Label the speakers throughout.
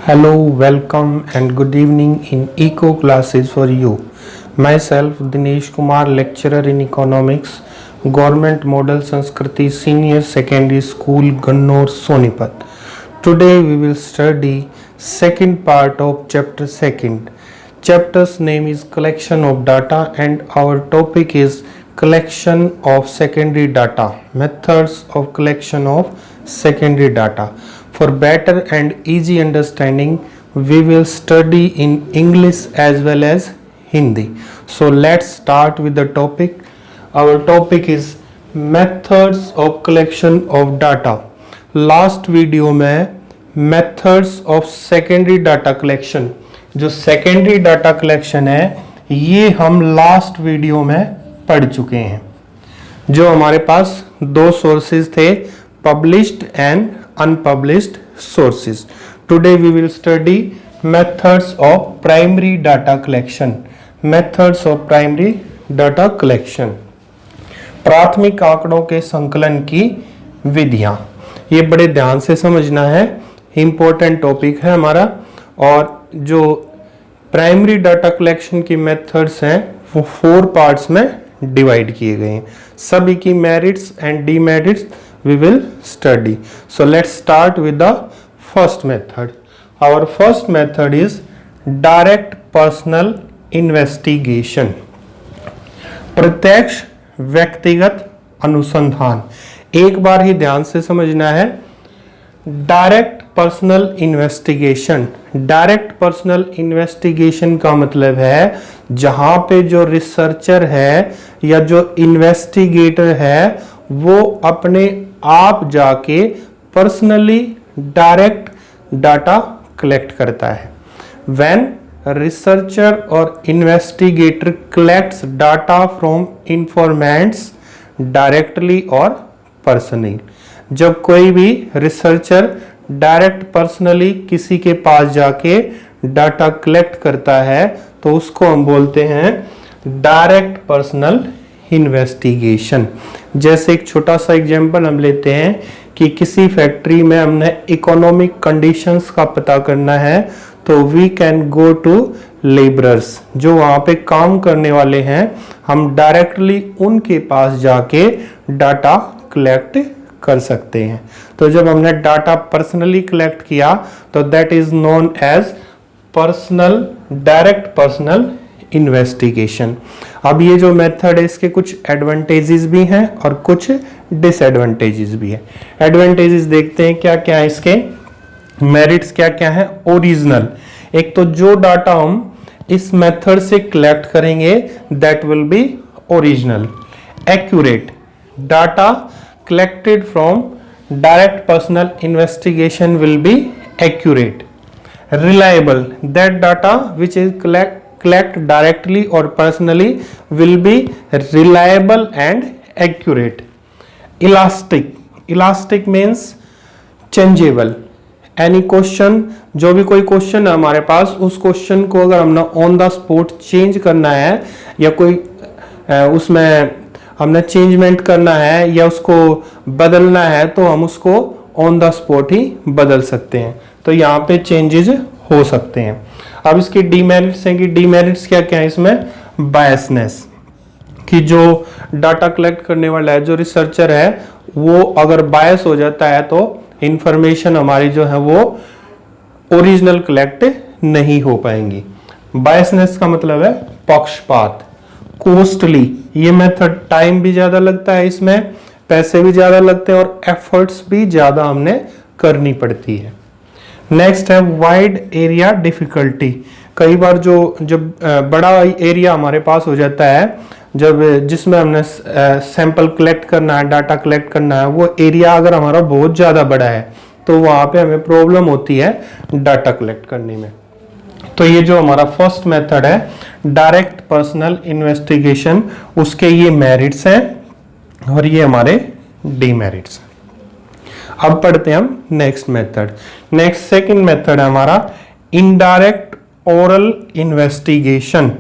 Speaker 1: Hello, welcome and good evening in Eco classes for you. Myself Dinesh Kumar, lecturer in economics, Government Model Sanskriti Senior Secondary School, Gannor, Sonipat. Today we will study second part of chapter second. Chapter's name is collection of data and our topic is collection of secondary data, methods of collection of secondary data. For better and easy understanding, we will study in English as well as Hindi. So let's start with the topic. Our topic is methods of collection of data. Last video में methods of secondary data collection, जो secondary data collection है, ये हम last video में पढ़ चुके हैं. जो हमारे पास दो sources थे, published and unpublished sources. Today we will study methods of primary data collection. Methods of primary data collection. प्राथमिक आंकड़ों के संकलन की विधियां. ये बड़े ध्यान से समझना है, इम्पोर्टेंट टॉपिक है हमारा. और जो प्राइमरी डाटा कलेक्शन की मेथड्स हैं वो 4 पार्ट्स में डिवाइड किए गए हैं. सभी की merits and demerits we will study. So let's start with the first method. Our first method is direct personal investigation. प्रत्यक्ष व्यक्तिगत अनुसंधान. एक बार ही ध्यान से समझना है. Direct personal investigation. Direct personal investigation का मतलब है जहां पे जो रिसर्चर है या जो इन्वेस्टिगेटर है वो अपने आप जाके पर्सनली डायरेक्ट डाटा कलेक्ट करता है. व्हेन रिसर्चर और investigator collects data from informants directly और पर्सनली. जब कोई भी रिसर्चर डायरेक्ट पर्सनली किसी के पास जाके डाटा कलेक्ट करता है तो उसको हम बोलते हैं डायरेक्ट पर्सनल इन्वेस्टिगेशन. जैसे एक छोटा सा एग्जांपल हम लेते हैं कि किसी फैक्ट्री में हमने इकोनॉमिक कंडीशंस का पता करना है तो we can go to labourers, जो वहाँ पे काम करने वाले हैं, हम डायरेक्टली उनके पास जाके डाटा कलेक्ट कर सकते हैं. तो जब हमने डाटा पर्सनली कलेक्ट किया तो that is known as personal direct personal investigation. अब ये जो मेथड है इसके कुछ एडवांटेजेस भी हैं और कुछ डिसएडवांटेजेस भी है. एडवांटेजेस देखते हैं क्या क्या है इसके. मेरिट्स क्या क्या है. ओरिजिनल. एक तो जो डाटा हम इस मेथड से कलेक्ट करेंगे that will be original. Accurate. Data collected from direct personal investigation will be accurate. Reliable. That data which is collect directly or personally will be reliable and accurate. Elastic. Elastic means changeable. Any question, जो भी कोई question है हमारे पास, उस question को अगर हमने on the spot change करना है या कोई उसमें हमने चेंजमेंट करना है या उसको बदलना है तो हम उसको ऑन द स्पॉट ही बदल सकते हैं. तो यहाँ पे चेंजेस हो सकते हैं. अब इसकी डीमेरिट्स हैं कि डीमेरिट्स क्या क्या है इसमें. बायसनेस, कि जो डाटा कलेक्ट करने वाला है, जो रिसर्चर है, वो अगर बायस हो जाता है तो इंफॉर्मेशन हमारी जो है वो ओरिजिनल कलेक्ट नहीं हो पाएंगी. बायसनेस का मतलब है पक्षपात. कॉस्टली. ये मेथड टाइम भी ज्यादा लगता है, इसमें पैसे भी ज्यादा लगते हैं और एफर्ट्स भी ज्यादा हमने करनी पड़ती है. नेक्स्ट है वाइड एरिया डिफिकल्टी. कई बार जब बड़ा एरिया हमारे पास हो जाता है, जब जिसमें हमने सैंपल कलेक्ट करना है, डाटा कलेक्ट करना है, वो एरिया अगर हमारा बहुत ज्यादा बड़ा है तो वहां पे हमें प्रॉब्लम होती है डाटा कलेक्ट करने में. तो ये जो हमारा फर्स्ट मेथड है डायरेक्ट पर्सनल इन्वेस्टिगेशन, उसके ये मेरिट्स हैं और ये हमारे डीमेरिट्स हैं. अब पढ़ते हैं हम next method. Next second method है हमारा इनडायरेक्ट ओरल इन्वेस्टिगेशन.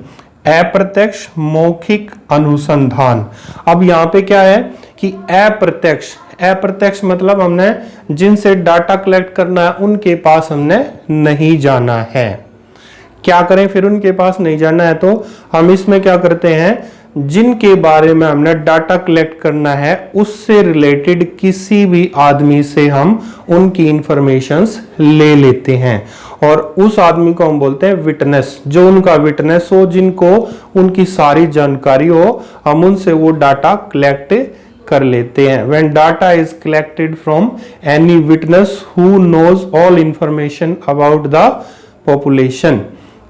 Speaker 1: अप्रत्यक्ष मौखिक अनुसंधान. अब यहाँ पे क्या है कि अप्रत्यक्ष, अप्रत्यक्ष मतलब हमने जिनसे डाटा कलेक्ट करना है उनके पास हमने नहीं जाना है। क्या करें फिर उनके पास नहीं जाना है, तो हम इसमें क्या करते हैं, जिनके बारे में हमने डाटा कलेक्ट करना है उससे रिलेटेड किसी भी आदमी से हम उनकी इंफॉर्मेशंस ले लेते हैं और उस आदमी को हम बोलते हैं विटनेस। जो उनका विटनेस हो, जिनको उनकी सारी जानकारी हो, हम उनसे वो डाटा कलेक्ट कर लेते हैं। When data is collected from any witness who knows all information about the population,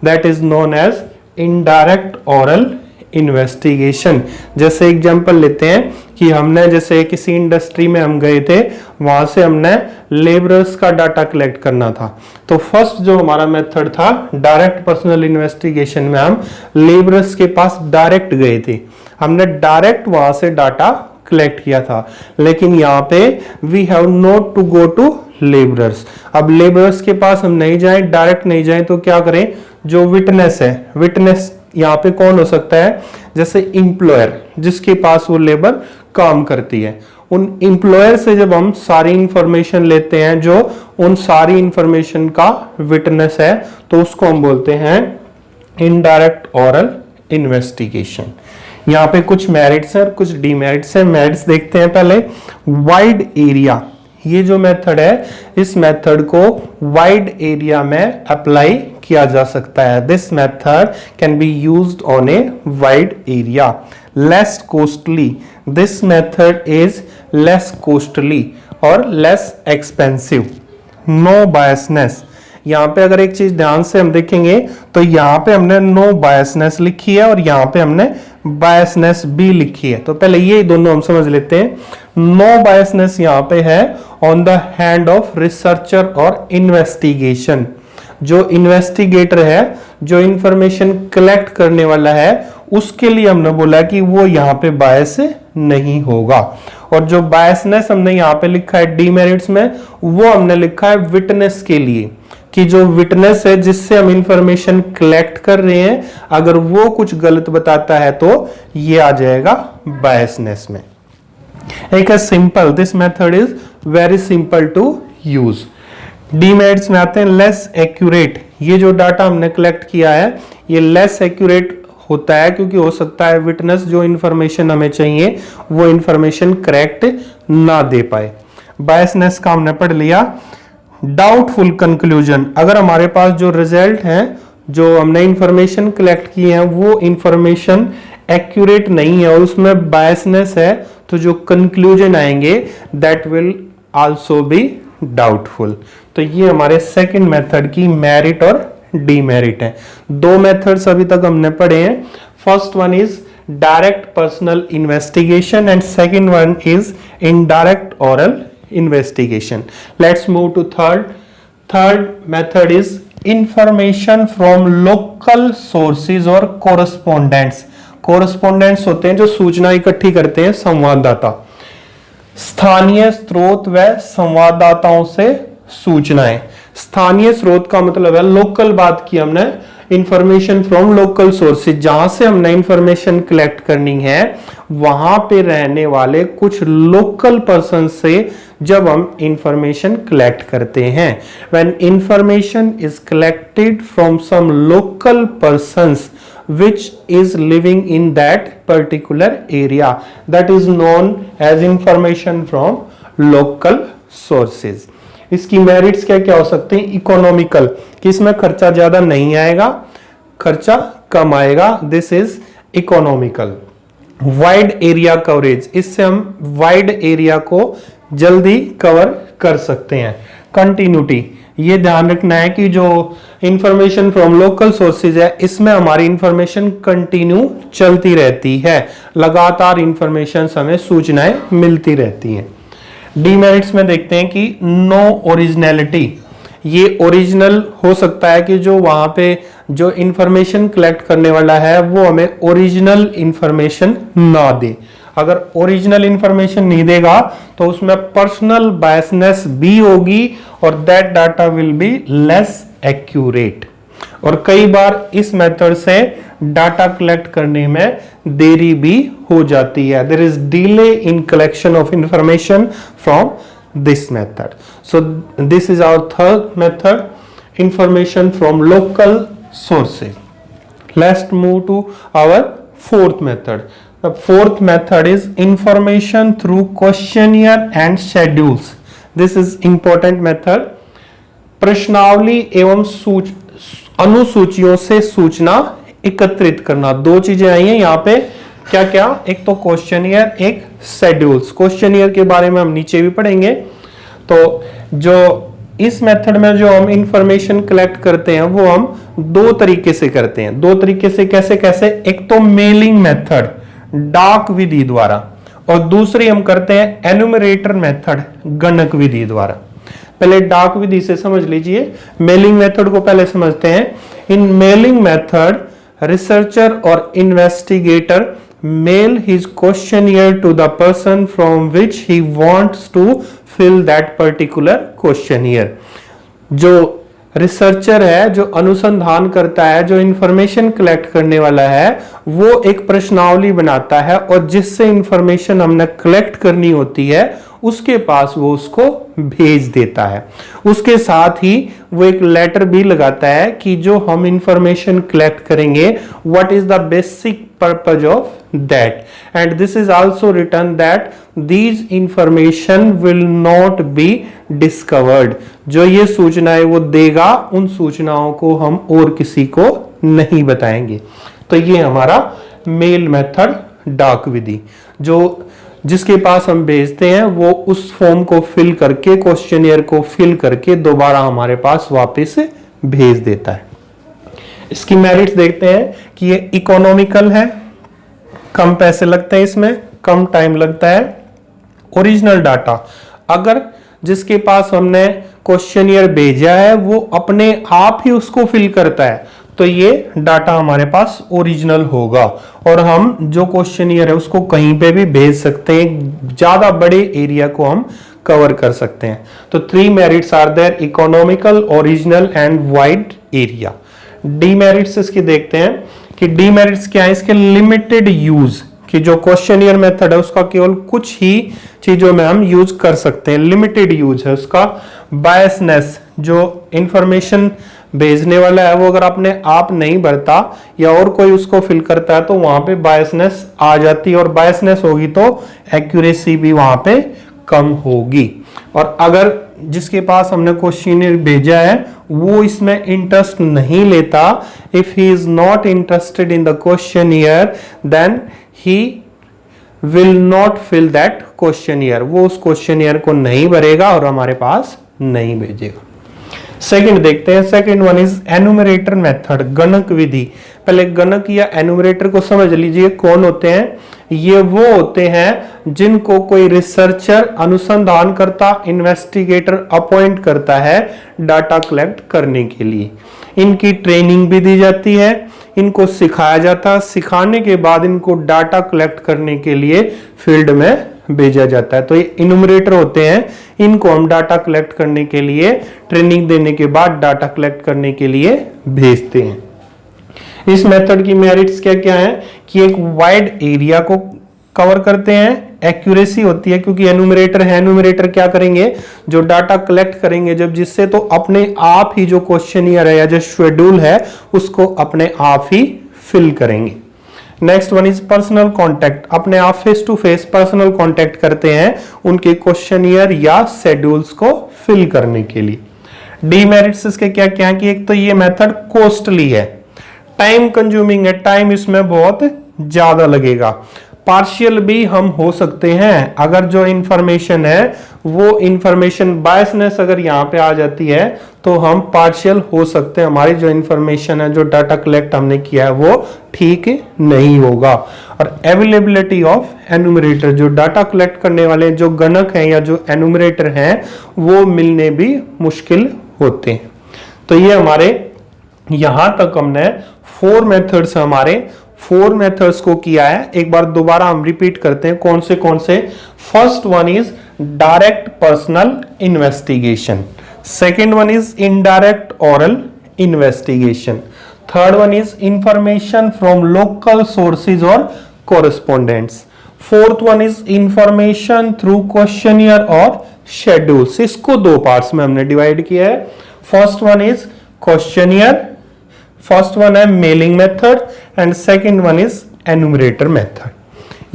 Speaker 1: that is known as indirect oral investigation. जैसे एग्जांपल लेते हैं कि हमने जैसे किसी इंडस्ट्री में हम गए थे, वहां से हमने लेबरर्स का डाटा कलेक्ट करना था, तो फर्स्ट जो हमारा मेथड था डायरेक्ट पर्सनल इन्वेस्टिगेशन में हम लेबरर्स के पास डायरेक्ट गए थे, हमने डायरेक्ट वहां से डाटा कलेक्ट किया था। लेकिन यहाँ पे we have not to go to labourers. अब लेबरर्स के पास हम नहीं जाएं, डायरेक्ट नहीं जाएं, तो क्या करें, जो विटनेस है, विटनेस यहाँ पे कौन हो सकता है, जैसे इंप्लॉयर जिसके पास वो लेबर काम करती है, उन इंप्लॉयर से जब हम सारी इंफॉर्मेशन लेते हैं, जो उन सारी इंफॉर्मेशन का विटनेस है, तो उसको हम बोलते हैं इनडायरेक्ट ओरल इन्वेस्टिगेशन। यहाँ पे कुछ मेरिट्स है और कुछ डीमेरिट्स है। मेरिट्स देखते हैं पहले। वाइड एरिया, ये जो मेथड है इस मेथड को वाइड एरिया में अप्लाई किया जा सकता है। This method can be used on a wide area. Less costly, this method is less costly और लेस एक्सपेंसिव। नो बायसनेस, यहाँ पे अगर एक चीज ध्यान से हम देखेंगे तो यहाँ पे हमने नो बायसनेस लिखी है और यहाँ पे हमने बायसनेस भी लिखी है, तो पहले ये दोनों हम समझ लेते हैं। नो बायसनेस यहाँ पे है on the hand of researcher और इन्वेस्टिगेशन। जो इन्वेस्टिगेटर है, जो इंफॉर्मेशन कलेक्ट करने वाला है, उसके लिए हमने बोला कि वो यहाँ पे बायस नहीं होगा। और जो बायसनेस हमने यहाँ पे लिखा है डीमेरिट्स में, वो हमने लिखा है विटनेस के लिए, कि जो विटनेस है जिससे हम इंफॉर्मेशन कलेक्ट कर रहे हैं, अगर वो कुछ गलत बताता है तो ये आ जाएगा बायसनेस में। एक है simple, this method is very simple to use. Demerits में आते हैं लेस एक्यूरेट। ये जो डाटा हमने कलेक्ट किया है ये लेस एक्यूरेट होता है, क्योंकि हो सकता है विटनेस जो इंफॉर्मेशन हमें चाहिए वो इंफॉर्मेशन करेक्ट ना दे पाए। बायसनेस का हमने पढ़ लिया। डाउटफुल कंक्लूजन, अगर हमारे पास जो रिजल्ट है, जो हमने इंफॉर्मेशन कलेक्ट की है, वो इंफॉर्मेशन एक्यूरेट नहीं है और उसमें बायसनेस है, तो जो कंक्लूजन आएंगे that will also be doubtful. तो ये हमारे सेकंड मेथड की मेरिट और डीमेरिट है। दो मेथड्स अभी तक हमने पढ़े हैं। First one is direct personal investigation and second one is indirect oral investigation. Let's move to third method is information from local sources or correspondents. correspondents होते हैं जो सूचना इकट्ठी करते हैं, संवाददाता। स्थानीय स्रोत व संवाददाताओं से सूचनाएं। स्थानीय स्रोत का मतलब है, लोकल बात की हमने, इंफॉर्मेशन फ्रॉम लोकल सोर्सेज, जहां से हमने इंफॉर्मेशन कलेक्ट करनी है वहां पे रहने वाले कुछ लोकल पर्सन से जब हम इंफॉर्मेशन कलेक्ट करते हैं। When information is collected from some local persons which is living in that particular area, that is known as information from local sources. इसकी मेरिट्स क्या क्या हो सकते हैं? इकोनॉमिकल, कि इसमें खर्चा ज्यादा नहीं आएगा, खर्चा कम आएगा, this is economical. Wide area coverage, इससे हम वाइड एरिया को जल्दी कवर कर सकते हैं। कंटिन्यूटी, ये ध्यान रखना है कि जो इंफॉर्मेशन फ्रॉम लोकल सोर्सेज है इसमें हमारी इंफॉर्मेशन कंटिन्यू चलती रहती है, लगातार इंफॉर्मेशन हमें सूचनाएं मिलती रहती हैं। डीमेरिट्स में देखते हैं कि नो ओरिजिनलिटी, ये ओरिजिनल हो सकता है कि जो वहां पे जो इंफॉर्मेशन कलेक्ट करने वाला है वो हमें ओरिजिनल इंफॉर्मेशन ना दे। अगर ओरिजिनल इंफॉर्मेशन नहीं देगा तो उसमें पर्सनल बायसनेस भी होगी और that data will be less accurate. और कई बार इस मेथड से डाटा कलेक्ट करने में देरी भी हो जाती है। There is delay in collection of information from this method. So this is our third method, information from local sources. Let's move to our fourth method. The fourth method is information through questionnaire and schedules. This is important method. प्रश्नावली एवं अनुसूचियों से सूचना एकत्रित करना। दो चीजें आई हैं यहाँ पे, क्या क्या, एक तो क्वेश्चनियर, एक शेड्यूल्स। क्वेश्चनियर के बारे में हम नीचे भी पढ़ेंगे। तो जो इस मेथड में जो हम इंफॉर्मेशन कलेक्ट करते हैं वो हम दो तरीके से करते हैं। दो तरीके से कैसे कैसे, एक तो मेलिंग मेथड, डाक विधि द्वारा, और दूसरी हम करते हैं एनुमरेटर मेथड, गणक विधि द्वारा। पहले डाक विधि से समझ लीजिए, मेलिंग मेथड को पहले समझते हैं। इन मेलिंग मेथड रिसर्चर और investigator mail his questionnaire to the person from which he wants to fill that particular questionnaire. जो रिसर्चर है, जो अनुसंधान करता है, जो इंफॉर्मेशन कलेक्ट करने वाला है, वो एक प्रश्नावली बनाता है और जिससे इंफॉर्मेशन हमने कलेक्ट करनी होती है उसके पास वो उसको भेज देता है। उसके साथ ही वो एक लेटर भी लगाता है कि जो हम इंफॉर्मेशन कलेक्ट करेंगे, what is the basic purpose of that, and this is also written that these information will not be discovered. जो ये सूचनाएं वो देगा, उन सूचनाओं को हम और किसी को नहीं बताएंगे। तो ये हमारा मेल मेथड, डाक विधि, जो जिसके पास हम भेजते हैं वो उस फॉर्म को फिल करके, क्वेश्चनियर को फिल करके दोबारा हमारे पास वापस भेज देता है। इसकी मेरिट्स देखते हैं कि ये इकोनॉमिकल है, कम पैसे लगते हैं इसमें, कम टाइम लगता है। ओरिजिनल डाटा, अगर जिसके पास हमने क्वेश्चनियर भेजा है वो अपने आप ही उसको फिल करता है तो ये डाटा हमारे पास ओरिजिनल होगा, और हम जो क्वेश्चनियर है उसको कहीं पे भी भेज सकते हैं, ज्यादा बड़े एरिया को हम कवर कर सकते हैं। तो 3 merits are there, economical, original and wide area. Demerits इसकी देखते हैं कि डीमेरिट्स क्या है, इसके लिमिटेड यूज, कि जो क्वेश्चनियर मेथड है उसका केवल कुछ ही चीजों में हम यूज कर सकते हैं, लिमिटेड यूज है उसका। बायसनेस, जो इंफॉर्मेशन भेजने वाला है वो अगर अपने आप नहीं भरता या और कोई उसको फिल करता है तो वहां पे बायसनेस आ जाती है, और बायसनेस होगी तो एक्यूरेसी भी वहां पे कम होगी। और अगर जिसके पास हमने क्वेश्चनियर भेजा है वो इसमें इंटरेस्ट नहीं लेता, if he is not interested in the questionnaire then he will not fill that questionnaire, वो उस क्वेश्चनियर को नहीं भरेगा और हमारे पास नहीं भेजेगा। सेकंड देखते हैं, second one is enumerator method, गणक विधि। पहले गणक या एनुमरेटर को समझ लीजिए कौन होते हैं। ये वो होते हैं जिनको कोई रिसर्चर, अनुसंधान करता, इन्वेस्टिगेटर अपॉइंट करता है डाटा कलेक्ट करने के लिए। इनकी ट्रेनिंग भी दी जाती है, इनको सिखाया जाता है, सिखाने के बाद इनको डाटा कलेक्ट करने के लिए फील्ड में भेजा जाता है। तो ये इनुमरेटर होते हैं, इनको हम डाटा कलेक्ट करने के लिए, ट्रेनिंग देने के बाद डाटा कलेक्ट करने के लिए भेजते हैं। इस मेथड की मेरिट्स क्या क्या है कि एक वाइड एरिया को कवर करते हैं, एक्यूरेसी होती है क्योंकि एनुमरेटर है, एनुमरेटर क्या करेंगे, जो डाटा कलेक्ट करेंगे जब, जिससे तो अपने आप ही जो क्वेश्चनियर है या जो शेड्यूल है उसको अपने आप ही फिल करेंगे। Next one is personal contact, अपने आप face to face personal contact करते हैं उनके क्वेश्चनियर या शेड्यूल्स को फिल करने के लिए। डीमेरिट्स इसके क्या क्या है कि एक तो ये मेथड कॉस्टली है, टाइम कंज्यूमिंग है, टाइम इसमें बहुत ज्यादा लगेगा। पार्शियल भी हम हो सकते हैं, अगर जो इंफॉर्मेशन है वो इंफॉर्मेशन बायसनेस अगर यहाँ पे आ जाती है तो हम पार्शियल हो सकते हैं, हमारी जो इंफॉर्मेशन है, जो डाटा कलेक्ट हमने किया है वो ठीक नहीं होगा। और अवेलेबिलिटी ऑफ एनुमरेटर, जो डाटा कलेक्ट करने वाले जो गणक हैं या जो एनुमरेटर हैं वो मिलने भी मुश्किल होते हैं। तो ये हमारे यहां तक हमने 4 मेथड्स हमारे 4 मेथड्स को किया है। एक बार दोबारा हम रिपीट करते हैं कौन से। First one is direct personal investigation, second one is indirect oral investigation, third one is information from local sources और correspondents. Fourth one is information through questionnaire और शेड्यूल्स। इसको दो पार्ट्स में हमने डिवाइड किया है। First one is questionnaire, first one है mailing method and second one is enumerator method.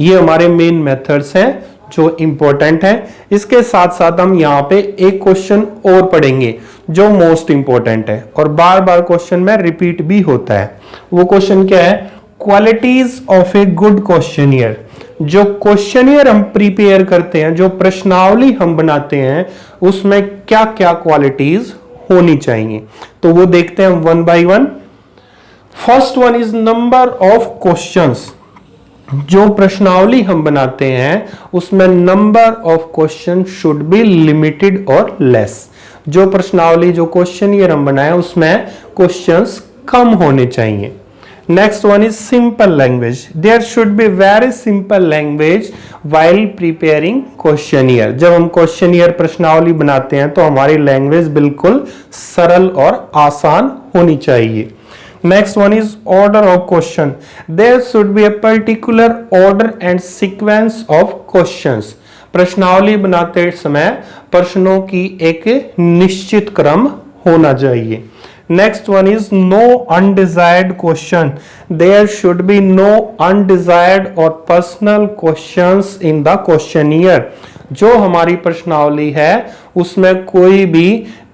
Speaker 1: ये हमारे मेन मेथड्स हैं जो इंपॉर्टेंट है। इसके साथ साथ हम यहाँ पे एक क्वेश्चन और पढ़ेंगे जो मोस्ट इंपॉर्टेंट है और बार बार क्वेश्चन में रिपीट भी होता है। वो क्वेश्चन क्या है? Qualities of a good questionnaire. जो क्वेश्चनियर हम प्रिपेयर करते हैं, जो प्रश्नावली हम बनाते हैं, उसमें क्या क्या क्वालिटीज होनी चाहिए, तो वो देखते हैं one by one. First one is number of questions. जो प्रश्नावली हम बनाते हैं उसमें number of question should be limited और लेस। जो प्रश्नावली, जो क्वेश्चनियर हम बनाए उसमें क्वेश्चंस कम होने चाहिए। Next one is simple language. There should be very simple language while preparing questionnaire. जब हम क्वेश्चनियर प्रश्नावली बनाते हैं तो हमारी लैंग्वेज बिल्कुल सरल और आसान होनी चाहिए। Next one is order of question. There should be a particular order and sequence of questions. प्रश्नावली बनाते समय प्रश्नों की एक निश्चित क्रम होना चाहिए। Next one is no undesired question. There should be no undesired or personal questions in the questionnaire. जो हमारी प्रश्नावली है उसमें कोई भी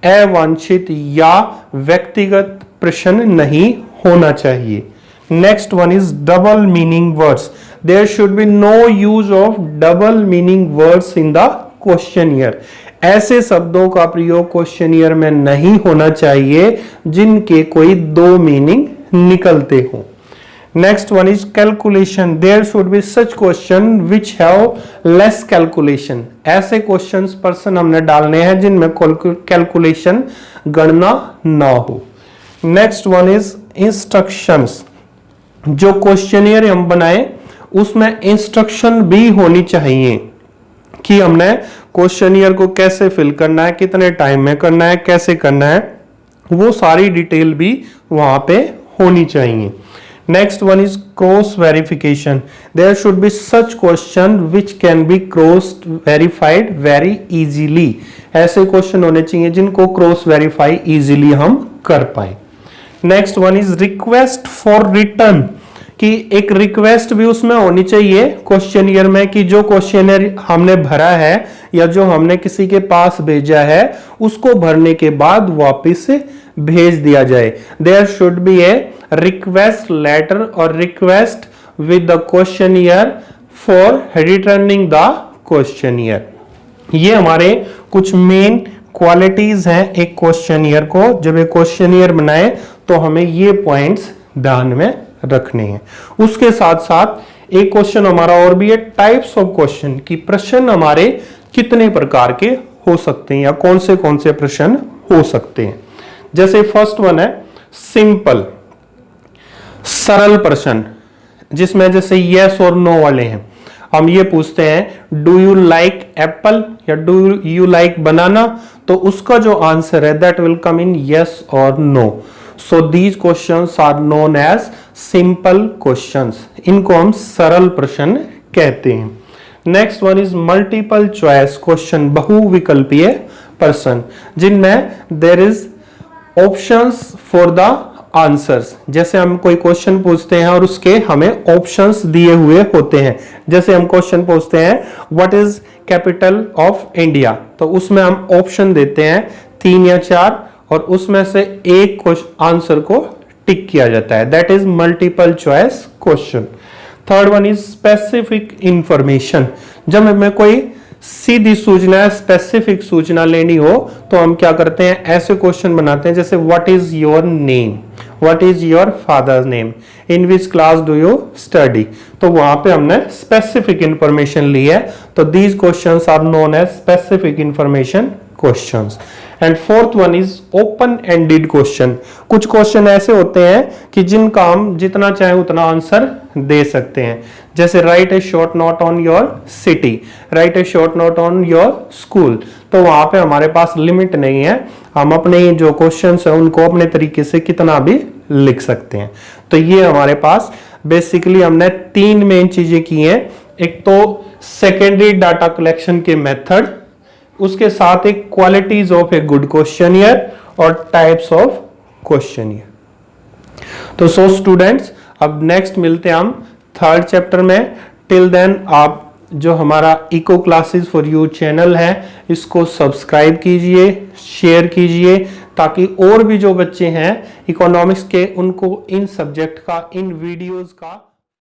Speaker 1: अवांछित या व्यक्तिगत प्रश्न नहीं होना चाहिए। Next one is double meaning words. There should be no use of double meaning words in the questionnaire. ऐसे शब्दों का प्रयोग क्वेश्चनियर में नहीं होना चाहिए जिनके कोई दो मीनिंग निकलते हो। Next one is calculation. There should be such question which have less calculation. ऐसे क्वेश्चंस पर्सन हमने डालने हैं जिनमें कैलकुलेशन गणना ना हो। Next one is instructions. जो क्वेश्चनियर हम बनाए उसमें इंस्ट्रक्शन भी होनी चाहिए कि हमने क्वेश्चनियर को कैसे फिल करना है, कितने टाइम में करना है, कैसे करना है, वो सारी डिटेल भी वहां पे होनी चाहिए। Next one is cross verification. There should be such question which can be cross verified very easily. ऐसे क्वेश्चन होने चाहिए जिनको क्रॉस वेरीफाई इजीली हम कर पाए। Next one is request for return, कि एक रिक्वेस्ट भी उसमें होनी चाहिए क्वेश्चनियर में कि जो क्वेश्चनियर हमने भरा है या जो हमने किसी के पास भेजा है उसको भरने के बाद वापस भेज दिया जाए। There should be a request letter और request with the questionnaire for returning the questionnaire. ये हमारे कुछ मेन क्वालिटीज हैं एक क्वेश्चनियर को। जब एक क्वेश्चनियर बनाए तो हमें ये पॉइंट्स ध्यान में रखने हैं। उसके साथ साथ एक क्वेश्चन हमारा और भी है, टाइप्स ऑफ क्वेश्चन, कि प्रश्न हमारे कितने प्रकार के हो सकते हैं या कौन से प्रश्न हो सकते हैं। जैसे फर्स्ट वन है सिंपल, सरल प्रश्न, जिसमें जैसे यस और नो वाले हैं। हम ये पूछते हैं डू यू लाइक एप्पल या डू यू लाइक बनाना, तो उसका जो आंसर है that will come in yes और no. So these questions are known as simple questions. इनको हम सरल प्रश्न कहते हैं। Next one is multiple choice question, बहुविकल्पीय प्रश्न, जिनमें there is options for the answers. जैसे हम कोई क्वेश्चन पूछते हैं और उसके हमें ऑप्शंस दिए हुए होते हैं। जैसे हम क्वेश्चन पूछते हैं what is capital of India, तो उसमें हम ऑप्शन देते हैं 3 या 4 और उसमें से एक आंसर को टिक किया जाता है। That is multiple choice question. Third one is specific information. जब हमें कोई सीधी सूचना, स्पेसिफिक सूचना लेनी हो तो हम क्या करते हैं, ऐसे क्वेश्चन बनाते हैं जैसे what is your name, what is your father's name, in which class do you study. तो वहां पे हमने स्पेसिफिक इंफॉर्मेशन ली है। तो these questions are known as specific information questions. And fourth one is open ended question. कुछ question ऐसे होते हैं कि जिनका हम जितना चाहे उतना आंसर दे सकते हैं। जैसे right A short note on your city, right A short note on your school. तो वहां पे हमारे पास लिमिट नहीं है, हम अपने जो क्वेश्चंस है उनको अपने तरीके से कितना भी लिख सकते हैं। तो ये हमारे पास बेसिकली हमने 3 मेन चीजें की हैं। एक तो सेकेंडरी डाटा कलेक्शन के मेथड, उसके साथ एक qualities of a good questionnaire और टाइप्स ऑफ क्वेश्चनियर। तो सो स्टूडेंट्स, अब नेक्स्ट मिलते हैं हम 3rd चैप्टर में। टिल देन आप जो हमारा eco classes for you channel है इसको सब्सक्राइब कीजिए, शेयर कीजिए, ताकि और भी जो बच्चे हैं इकोनॉमिक्स के उनको इन सब्जेक्ट का, इन वीडियोस का